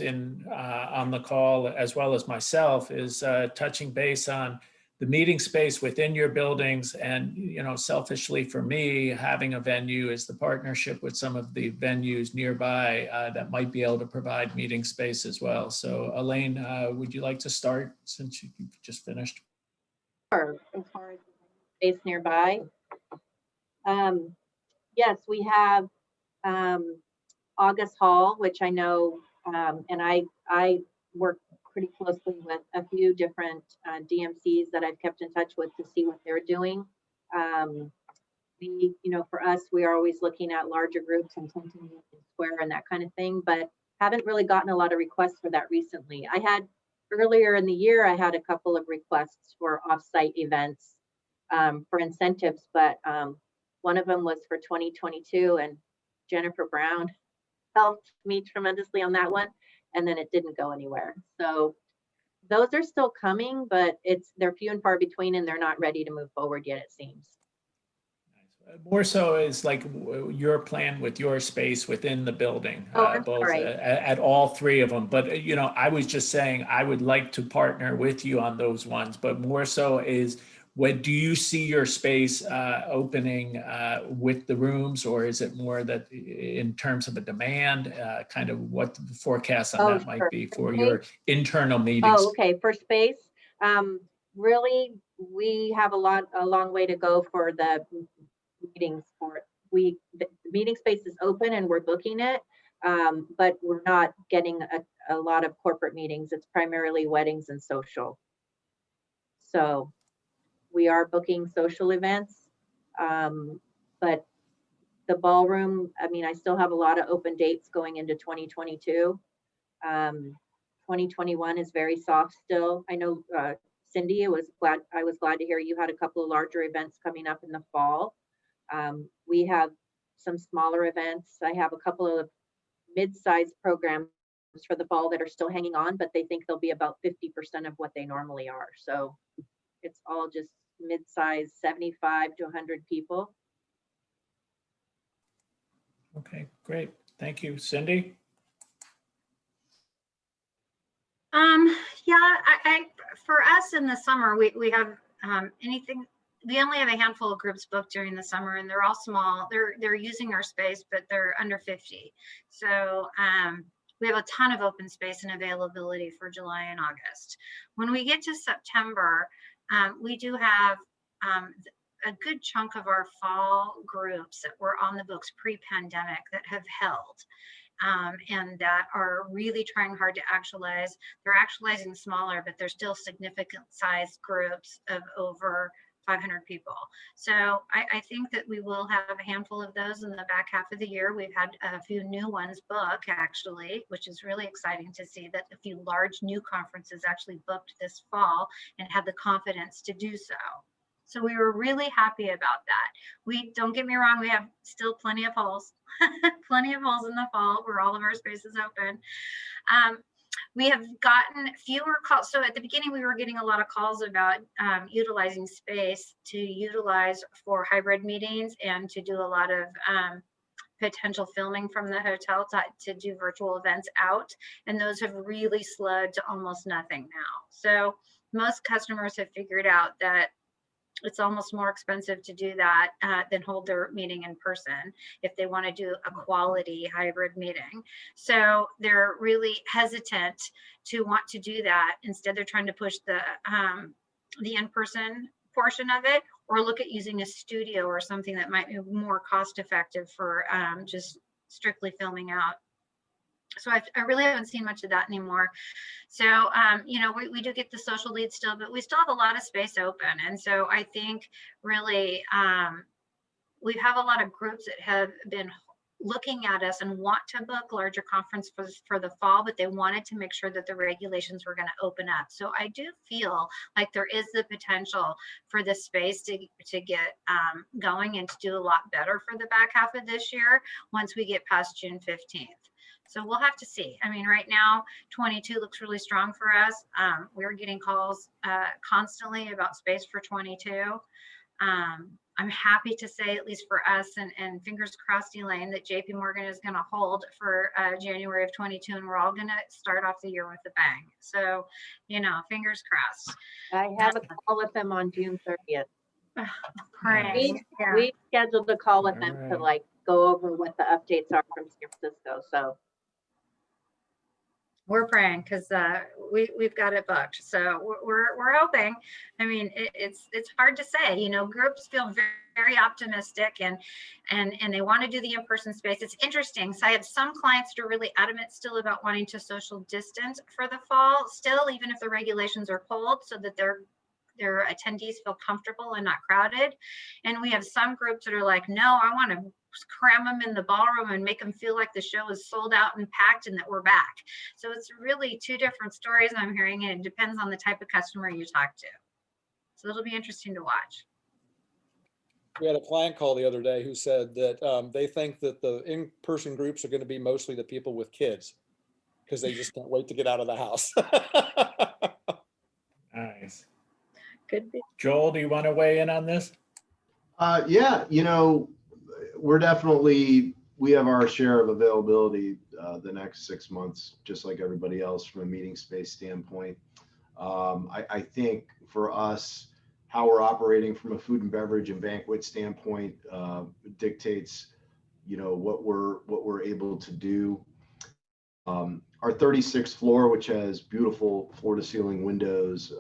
on the call, as well as myself, is touching base on the meeting space within your buildings. And, you know, selfishly for me, having a venue is the partnership with some of the venues nearby that might be able to provide meeting space as well. So Elaine, would you like to start since you've just finished? Sure. As far as space nearby, yes, we have August Hall, which I know, and I work pretty closely with a few different DMCs that I've kept in touch with to see what they're doing. You know, for us, we are always looking at larger groups and Hilton Square and that kind of thing, but haven't really gotten a lot of requests for that recently. I had earlier in the year, I had a couple of requests for offsite events for incentives, but one of them was for 2022, and Jennifer Brown helped me tremendously on that one, and then it didn't go anywhere. So those are still coming, but they're few and far between, and they're not ready to move forward yet, it seems. More so is like your plan with your space within the building, both at all three of them. But, you know, I was just saying I would like to partner with you on those ones, but more so is, what do you see your space opening with the rooms, or is it more that in terms of a demand, kind of what the forecast on that might be for your internal meetings? Oh, okay. For space, really, we have a long way to go for the meetings. The meeting space is open and we're booking it, but we're not getting a lot of corporate meetings. It's primarily weddings and social. So we are booking social events, but the ballroom, I mean, I still have a lot of open dates going into 2022. 2021 is very soft still. I know, Cindy, I was glad to hear you had a couple of larger events coming up in the fall. We have some smaller events. I have a couple of mid-sized programs for the fall that are still hanging on, but they think they'll be about 50% of what they normally are. So it's all just mid-size, 75 to 100 people. Okay, great. Thank you. Cindy? Yeah, for us in the summer, we have we only have a handful of groups booked during the summer, and they're all small. They're using our space, but they're under 50. So we have a ton of open space and availability for July and August. When we get to September, we do have a good chunk of our fall groups that were on the books pre-pandemic that have held. And that are really trying hard to actualize. They're actualizing smaller, but they're still significant sized groups of over 500 people. So I think that we will have a handful of those in the back half of the year. We've had a few new ones book actually, which is really exciting to see that a few large new conferences actually booked this fall and had the confidence to do so. So we were really happy about that. Don't get me wrong, we have still plenty of holes, plenty of holes in the fall where all of our space is open. We have gotten fewer calls. So at the beginning, we were getting a lot of calls about utilizing space to utilize for hybrid meetings and to do a lot of potential filming from the hotel to do virtual events out. And those have really slowed to almost nothing now. So most customers have figured out that it's almost more expensive to do that than hold their meeting in person if they want to do a quality hybrid meeting. So they're really hesitant to want to do that. Instead, they're trying to push the in-person portion of it, or look at using a studio or something that might be more cost effective for just strictly filming out. So I really haven't seen much of that anymore. So, you know, we do get the social leads still, but we still have a lot of space open. And so I think really we have a lot of groups that have been looking at us and want to book larger conference for the fall, but they wanted to make sure that the regulations were going to open up. So I do feel like there is the potential for this space to get going and to do a lot better for the back half of this year once we get past June 15th. So we'll have to see. I mean, right now, 22 looks really strong for us. We're getting calls constantly about space for 22. I'm happy to say, at least for us, and fingers crossed, Elaine, that JP Morgan is going to hold for January of 22, and we're all going to start off the year with a bang. So, you know, fingers crossed. I have a call with them on June 30th. Praying. Yeah. We scheduled a call with them to Alright. like go over what the updates are from San Francisco. So We're praying because we've got it booked. So we're hoping. I mean, it's hard to say. You know, groups feel very, very optimistic and they want to do the in-person space. It's interesting. So I have some clients that are really adamant still about wanting to social distance for the fall, still, even if the regulations are pulled, so that their attendees feel comfortable and not crowded. And we have some groups that are like, no, I want to cram them in the ballroom and make them feel like the show is sold out and packed and that we're back. So it's really two different stories I'm hearing, and it depends on the type of customer you talk to. So it'll be interesting to watch. We had a client call the other day who said that they think that the in-person groups are going to be mostly the people with kids because they just can't wait to get out of the house. Nice. Could be. Joel, do you want to weigh in on this? Yeah, you know, we have our share of availability the next 6 months, just like everybody else from a meeting space standpoint. I think for us, how we're operating from a food and beverage and banquet standpoint dictates, you know, what we're able to do. Our 36th floor, which has beautiful floor to ceiling windows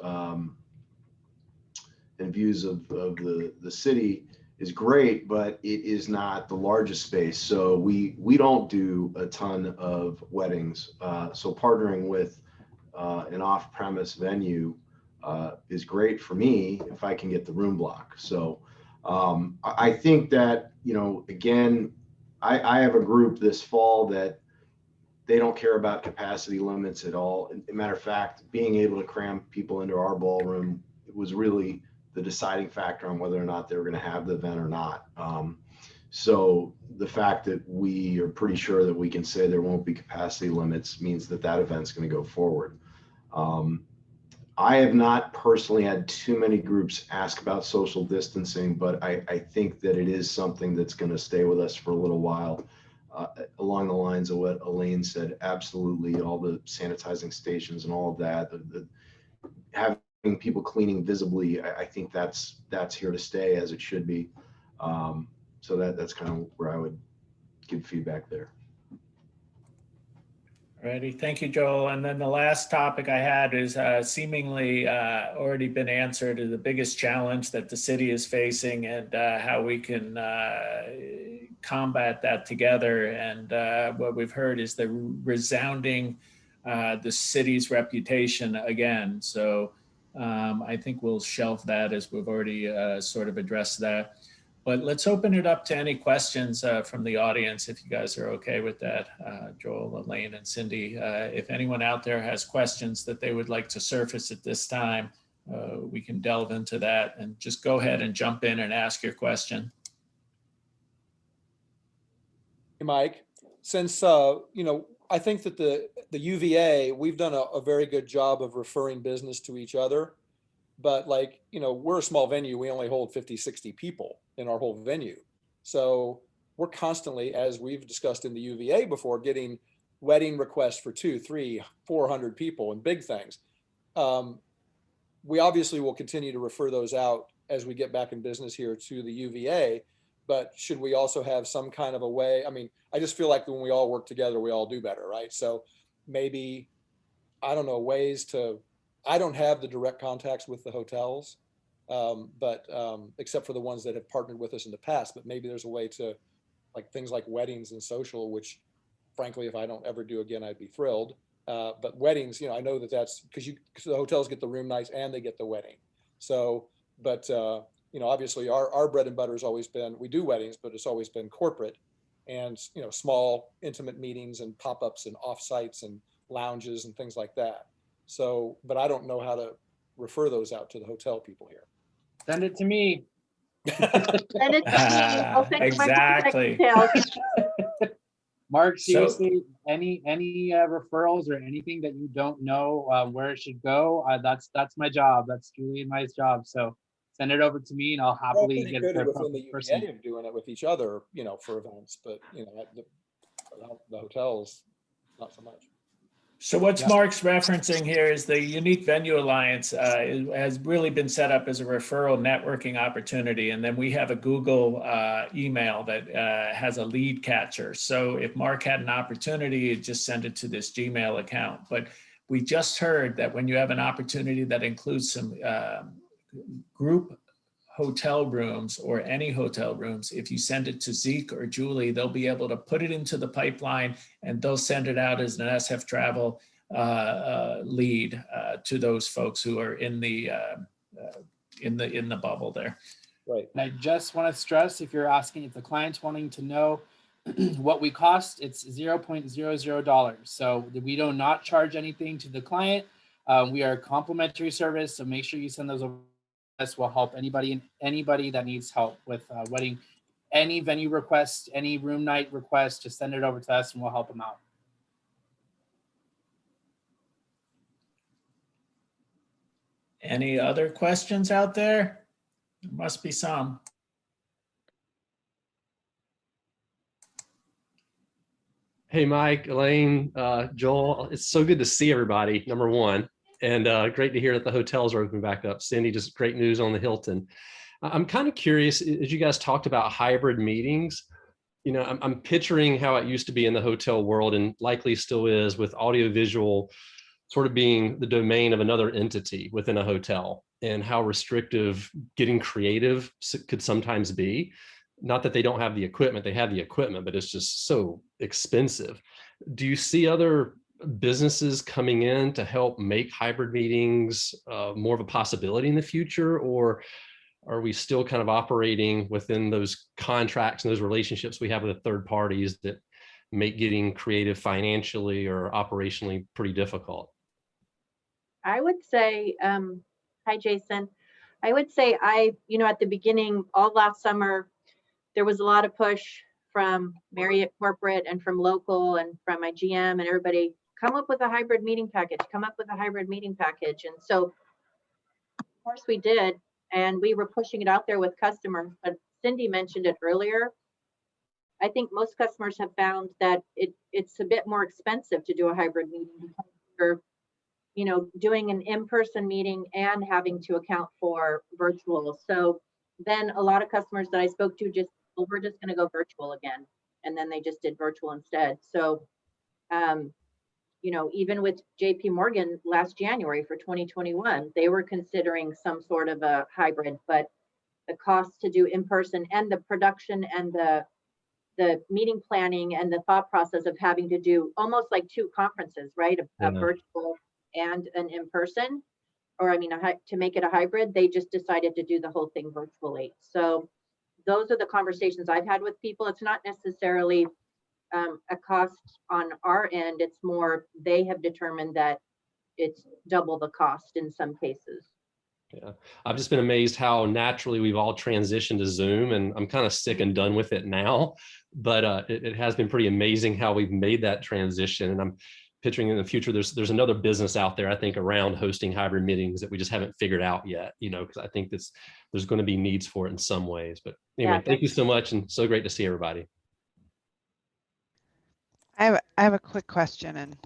and views of the city, is great, but it is not the largest space. So we don't do a ton of weddings. So partnering with an off-premise venue is great for me if I can get the room block. So I think that, you know, again, I have a group this fall that they don't care about capacity limits at all. As a matter of fact, being able to cram people into our ballroom, it was really the deciding factor on whether or not they were going to have the event or not. So the fact that we are pretty sure that we can say there won't be capacity limits means that that event's going to go forward. I have not personally had too many groups ask about social distancing, but I think that it is something that's going to stay with us for a little while. Along the lines of what Elaine said, absolutely, all the sanitizing stations and all of that, having people cleaning visibly, I think that's here to stay, as it should be. So that's kind of where I would give feedback there. Alrighty, thank you, Joel. And then the last topic I had is seemingly already been answered, is the biggest challenge that the city is facing and how we can combat that together. And what we've heard is the resounding the city's reputation again. So I think we'll shelve that, as we've already sort of addressed that. But let's open it up to any questions from the audience, if you guys are okay with that. Joel, Elaine, and Cindy, if anyone out there has questions that they would like to surface at this time, we can delve into that, and just go ahead and jump in and ask your question. Hey, Mike, since, you know, I think that the UVA, we've done a very good job of referring business to each other. But like, you know, we're a small venue. We only hold 50, 60 people in our whole venue. So we're constantly, as we've discussed in the UVA before, getting wedding requests for 200, 300, 400 people and big things. We obviously will continue to refer those out as we get back in business here to the UVA. But should we also have some kind of a way? I mean, I just feel like when we all work together, we all do better, right? So maybe, I don't know, ways to, I don't have the direct contacts with the hotels, but except for the ones that have partnered with us in the past, but maybe there's a way to, like things like weddings and social, which frankly, if I don't ever do again, I'd be thrilled. But weddings, I know that that's because the hotels get the room nights and they get the wedding. So, but obviously our bread and butter has always been, we do weddings, but it's always been corporate and, small intimate meetings and pop-ups and offsites and lounges and things like that. So, but I don't know how to refer those out to the hotel people here. Send it to me. Send it to me. I'll send you my contact Exactly. details. Mark, So- seriously, any referrals or anything that you don't know where it should go, that's my job. That's Julie and my job. So send it over to me and I'll happily Pretty get good it to a within the proper person. UVA of doing it with each other, for events, but the hotels, not so much. So what Yeah. Mark's referencing here is the Unique Venue Alliance has really been set up as a referral networking opportunity. And then we have a Google email that has a lead catcher. So if Mark had an opportunity, you'd just send it to this Gmail account. But we just heard that when you have an opportunity that includes some group hotel rooms or any hotel rooms, if you send it to Zeke or Julie, they'll be able to put it into the pipeline and they'll send it out as an SF Travel lead to those folks who are in the bubble there. Right. And I just want to stress, if you're asking, if the client's wanting to know what we cost, it's $0.00. So we do not charge anything to the client. We are a complimentary service, so make sure you send those over. This will help anybody that needs help with wedding, any venue request, any room night request, just send it over to us and we'll help them out. Any other questions out there? There must be some. Hey, Mike, Elaine, Joel, it's so good to see everybody, number one, and great to hear that the hotels are opening back up. Cindy, just great news on the Hilton. I'm kind of curious, as you guys talked about hybrid meetings, I'm picturing how it used to be in the hotel world and likely still is, with audiovisual sort of being the domain of another entity within a hotel, and how restrictive getting creative could sometimes be. Not that they don't have the equipment, they have the equipment, but it's just so expensive. Do you see other businesses coming in to help make hybrid meetings more of a possibility in the future? Or are we still kind of operating within those contracts and those relationships we have with the third parties that make getting creative financially or operationally pretty difficult? I would say, hi, Jason. I would say at the beginning, all last summer, there was a lot of push from Marriott corporate and from local and from my GM and everybody, come up with a hybrid meeting package, come up with a hybrid meeting package. And so, of course we did, and we were pushing it out there with customers, but Cindy mentioned it earlier. I think most customers have found that it's a bit more expensive to do a hybrid meeting because you're, doing an in-person meeting and having to account for virtual. So then a lot of customers that I spoke to we're just going to go virtual again. And then they just did virtual instead. So, even with JP Morgan last January for 2021, they were considering some sort of a hybrid, but the cost to do in person and the production and the meeting planning and the thought process of having to do almost like two conferences, right? A virtual and an in-person, or to make it a hybrid, they just decided to do the whole thing virtually. So those are the conversations I've had with people. It's not necessarily a cost on our end. It's more they have determined that it's double the cost in some cases. Yeah, I've just been amazed how naturally we've all transitioned to Zoom, and I'm kind of sick and done with it now, but it has been pretty amazing how we've made that transition. And I'm picturing in the future, there's another business out there, I think, around hosting hybrid meetings that we just haven't figured out yet, because I think there's going to be needs for it in some ways. But anyway, thank you so much, and so great to see everybody. I have a quick question, and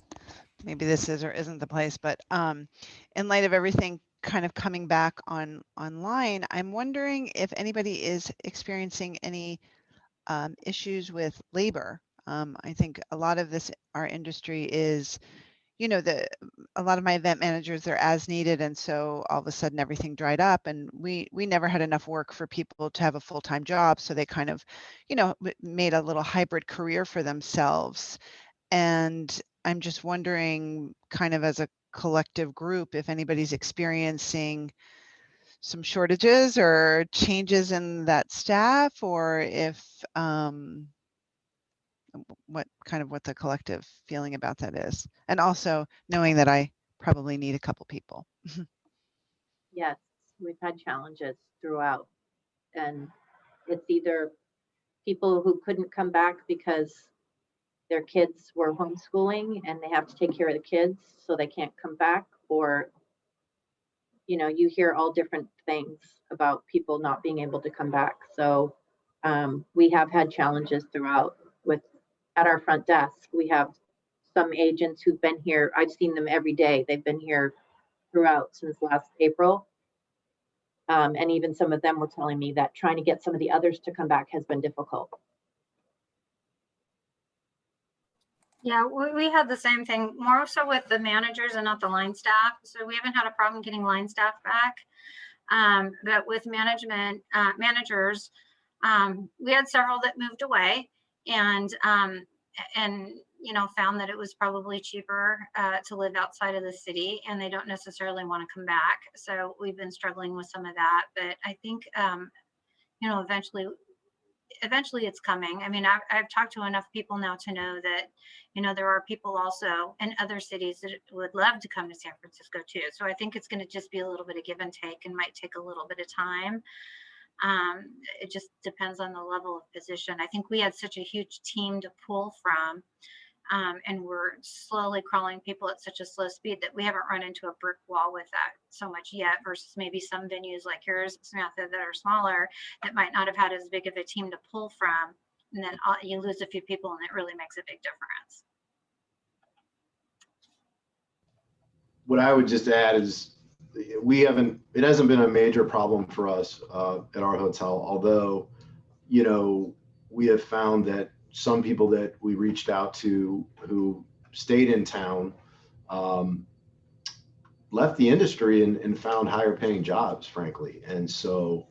maybe this is or isn't the place, but in light of everything kind of coming back online, I'm wondering if anybody is experiencing any issues with labor. I think a lot of this, our industry is, you know, a lot of my event managers, they're as needed. And so all of a sudden everything dried up, and we never had enough work for people to have a full-time job. So they kind of, you know, made a little hybrid career for themselves. And I'm just wondering, kind of as a collective group, if anybody's experiencing some shortages or changes in that staff, or if what the collective feeling about that is. And also knowing that I probably need a couple people. Yes, we've had challenges throughout, and it's either people who couldn't come back because their kids were homeschooling and they have to take care of the kids, so they can't come back, or, you know, you hear all different things about people not being able to come back. So we have had challenges throughout. With at our front desk, we have some agents who've been here. I've seen them every day. They've been here throughout since last April. And even some of them were telling me that trying to get some of the others to come back has been difficult. Yeah, we had the same thing, more so with the managers and not the line staff. So we haven't had a problem getting line staff back. But with management, managers, we had several that moved away, and you know, found that it was probably cheaper to live outside of the city, and they don't necessarily want to come back. So we've been struggling with some of that, but I think, you know, eventually it's coming. I mean, I've talked to enough people now to know that, you know, there are people also in other cities that would love to come to San Francisco too. So I think it's going to just be a little bit of give and take, and might take a little bit of time. It just depends on the level of position. I think we had such a huge team to pull from, and we're slowly crawling people at such a slow speed that we haven't run into a brick wall with that so much yet, versus maybe some venues like yours, Samantha, that are smaller, that might not have had as big of a team to pull from. And then you lose a few people and it really makes a big difference. What I would just add is it hasn't been a major problem for us at our hotel, although, you know, we have found that some people that we reached out to who stayed in town left the industry and found higher paying jobs, frankly. And so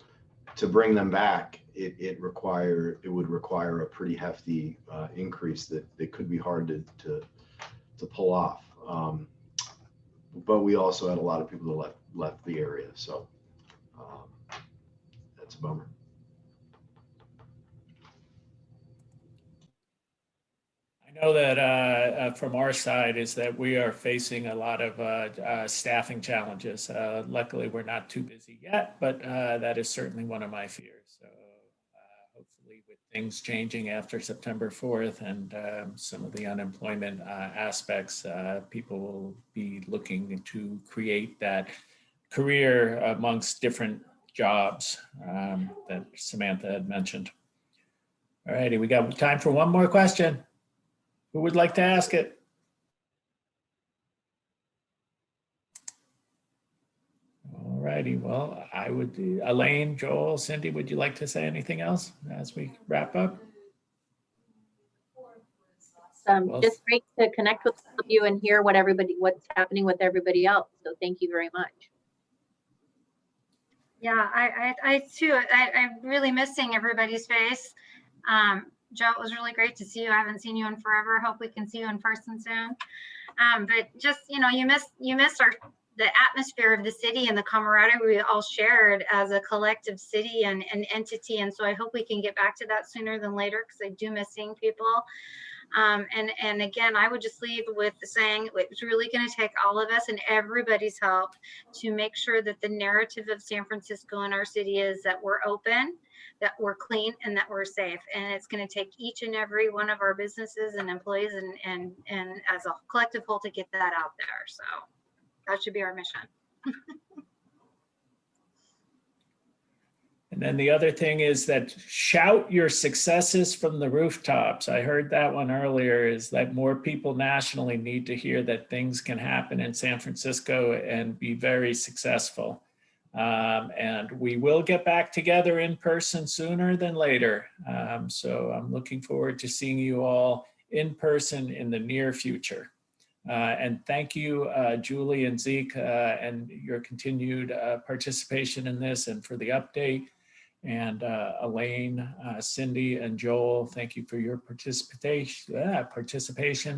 to bring them back, it would require a pretty hefty increase that could be hard to pull off. But we also had a lot of people that left the area, so that's a bummer. I know that from our side is that we are facing a lot of staffing challenges. Luckily, we're not too busy yet, but that is certainly one of my fears. So hopefully with things changing after September 4th and some of the unemployment aspects, people will be looking to create that career amongst different jobs that Samantha had mentioned. All righty, we got time for one more question. Who would like to ask it? All righty, well, I would, Elaine, Joel, Cindy, would you like to say anything else as we wrap up? Well, Just great to connect with all of you and hear what's happening with everybody else. So thank you very much. Yeah, I too, I'm really missing everybody's face. Joe, it was really great to see you. I haven't seen you in forever. Hope we can see you in person soon. But just, you know, you miss the atmosphere of the city and the camaraderie we all shared as a collective city and an entity. And so I hope we can get back to that sooner than later, because I do miss seeing people. And again, I would just leave with saying it's really going to take all of us and everybody's help to make sure that the narrative of San Francisco and our city is that we're open, that we're clean, and that we're safe. And it's going to take each and every one of our businesses and employees and as a collective whole to get that out there. So that should be our mission. And then the other thing is that shout your successes from the rooftops. I heard that one earlier, is that more people nationally need to hear that things can happen in San Francisco and be very successful. And we will get back together in person sooner than later. So I'm looking forward to seeing you all in person in the near future. And thank you, Julie and Zeke, and your continued participation in this and for the update. And Elaine, Cindy, and Joel, thank you for your participation.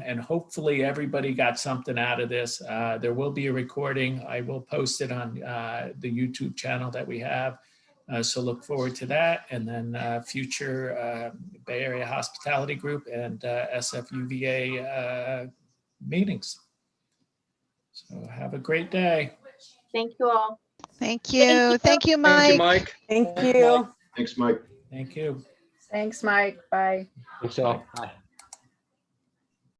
And hopefully everybody got something out of this. There will be a recording. I will post it on the YouTube channel that we have. So look forward to that. And then future Bay Area Hospitality Group and SFUVA meetings. So have a great day. Thank you all. Thank you. Thank you, Thank you, Mike. Mike. Thank Thanks, you. Mike. Thanks, Mike. Thank you. Thanks, Mike. Bye. Thanks, y'all. Bye.